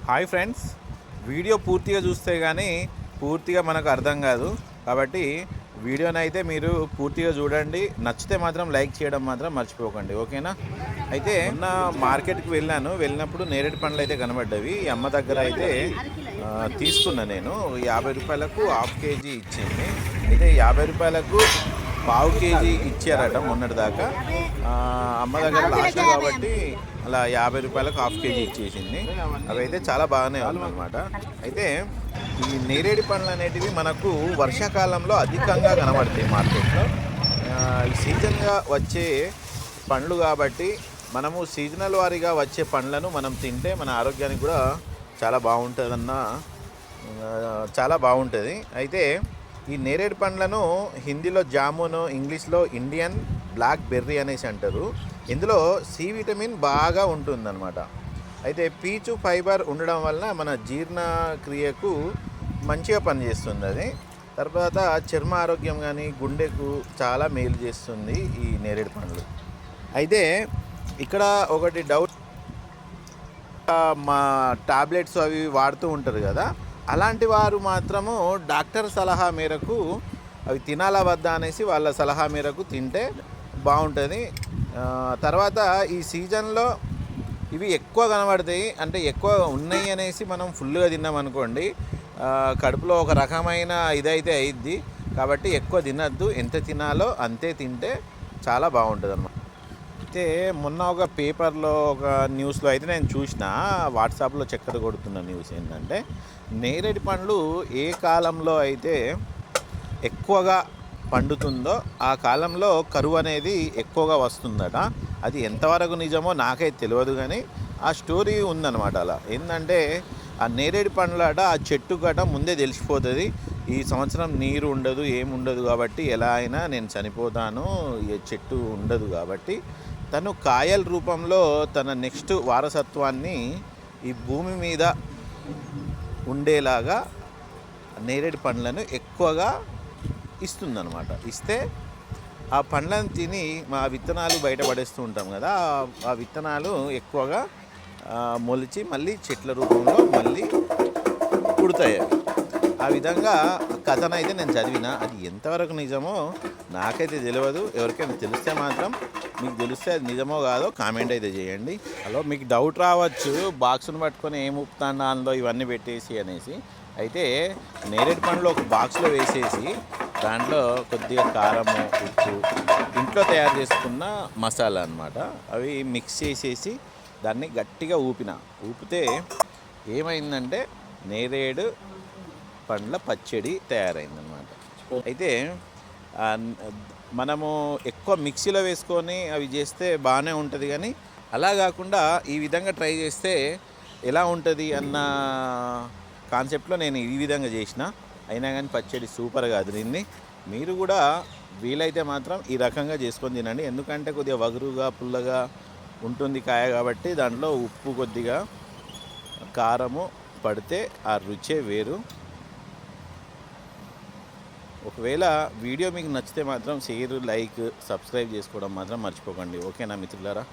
Hi friends, video పూర్తిగా చూస్తే కానీ పూర్తిగా మనకు అర్థం కాదు. కాబట్టి వీడియోని అయితే మీరు పూర్తిగా చూడండి. నచ్చితే మాత్రం లైక్ చేయడం మాత్రం మర్చిపోకండి, ఓకేనా? అయితే మొన్న మార్కెట్కి వెళ్ళినప్పుడు నేరేడు పండ్లు అయితే కనబడ్డవి. ఈ అమ్మ దగ్గర అయితే తీసుకున్నా నేను. 50 రూపాయలకు హాఫ్ కేజీ ఇచ్చింది. అయితే 50 రూపాయలకు పావు కేజీ ఇచ్చారట మొన్నటి దాకా. అమ్మ దగ్గర లాస్ట్ కాబట్టి అలా 50 రూపాయలకు హాఫ్ కేజీ ఇచ్చేసింది. అవి అయితే చాలా బాగానే ఉందన్నమాట. అయితే ఈ నేరేడు పండ్లు అనేటివి మనకు వర్షాకాలంలో అధికంగా కనబడతాయి మార్కెట్లో. ఈ సీజన్గా వచ్చే పండ్లు కాబట్టి మనము సీజనల్ వారీగా వచ్చే పండ్లను మనం తింటే మన ఆరోగ్యానికి కూడా చాలా బాగుంటుంది. అయితే ఈ నేరేడు పండ్లను హిందీలో జామును, ఇంగ్లీష్లో ఇండియన్ బ్లాక్ బెర్రీ అనేసి అంటారు. ఇందులో సి విటమిన్ బాగా ఉంటుందన్నమాట. అయితే పీచు ఫైబర్ ఉండడం వలన మన జీర్ణక్రియకు మంచిగా పనిచేస్తుంది. అది తర్వాత చర్మ ఆరోగ్యం కానీ గుండెకు చాలా మేలు చేస్తుంది ఈ నేరేడు పండ్లు. అయితే ఇక్కడ ఒకటి డౌట్, మా టాబ్లెట్స్ అవి వాడుతూ ఉంటారు కదా, అలాంటి వారు మాత్రము డాక్టర్ సలహా మేరకు అవి తినాలా వద్దా అనేసి వాళ్ళ సలహా మేరకు తింటే బాగుంటుంది. తర్వాత ఈ సీజన్లో ఇవి ఎక్కువ కనబడతాయి, అంటే ఎక్కువ ఉన్నాయి అనేసి మనం ఫుల్గా తిన్నామనుకోండి కడుపులో ఒక రకమైన ఇదైతే అయిద్ది. కాబట్టి ఎక్కువ తినద్దు, ఎంత తినాలో అంతే తింటే చాలా బాగుంటుంది అన్నమాట. అయితే మొన్న ఒక పేపర్లో ఒక న్యూస్లో అయితే నేను చూసిన, వాట్సాప్లో చక్కర కొడుతున్న న్యూస్ ఏంటంటే, నేరేడు పండ్లు ఏ కాలంలో అయితే ఎక్కువగా పండుతుందో ఆ కాలంలో కరువు అనేది ఎక్కువగా వస్తుందట. అది ఎంతవరకు నిజమో నాకైతే తెలియదు, కానీ ఆ స్టోరీ ఉందన్నమాట. అలా ఏంటంటే ఆ నేరేడు పండ్లట ఆ చెట్టు గట ముందే తెలిసిపోతుంది, ఈ సంవత్సరం నీరు ఉండదు, ఏముండదు, కాబట్టి ఎలా అయినా నేను చనిపోతాను, ఈ చెట్టు ఉండదు. కాబట్టి తను కాయల రూపంలో తన నెక్స్ట్ వారసత్వాన్ని ఈ భూమి మీద ఉండేలాగా నేరేడు పండ్లను ఎక్కువగా ఇస్తుందన్నమాట. ఇస్తే ఆ పండ్లను తిని మా విత్తనాలు బయటపడేస్తూ ఉంటాం కదా, ఆ విత్తనాలు ఎక్కువగా మొలిచి మళ్ళీ చెట్ల రూపంలో మళ్ళీ పుడతాయి. ఆ విధంగా కథనైతే నేను చదివిన. అది ఎంతవరకు నిజమో నాకైతే తెలియదు. ఎవరికైనా తెలిస్తే మాత్రం, మీకు తెలిస్తే అది నిజమో కాదో కామెంట్ అయితే చేయండి. హలో, మీకు డౌట్ రావచ్చు, బాక్స్ను పట్టుకొని ఏం ఉప్పుతాను అందులో ఇవన్నీ పెట్టేసి అనేసి. అయితే నేరేడు పండ్లు ఒక బాక్స్లో వేసేసి దాంట్లో కొద్దిగా కారము, ఉప్పు, ఇంట్లో తయారు చేసుకున్న మసాలా అన్నమాట, అవి మిక్స్ చేసేసి దాన్ని గట్టిగా ఊపితే ఏమైందంటే నేరేడు పండ్ల పచ్చడి తయారైందనమాట. అయితే మనము ఎక్కువ మిక్సీలో వేసుకొని అవి చేస్తే బాగానే ఉంటుంది, కానీ అలా కాకుండా ఈ విధంగా ట్రై చేస్తే ఎలా ఉంటుంది అన్న కాన్సెప్ట్లో నేను ఈ విధంగా చేసిన. అయినా కానీ పచ్చడి సూపర్గా అదిరింది. మీరు కూడా వీలైతే మాత్రం ఈ రకంగా చేసుకొని తినండి. ఎందుకంటే కొద్దిగా వగరుగా పుల్లగా ఉంటుంది కాయ, కాబట్టి దాంట్లో ఉప్పు కొద్దిగా కారము పడితే ఆ రుచే వేరు. ఒకవేళ వీడియో మీకు నచ్చితే మాత్రం షేర్, లైక్, సబ్స్క్రైబ్ చేసుకోవడం మాత్రం మర్చిపోకండి, ఓకేనా మిత్రులారా?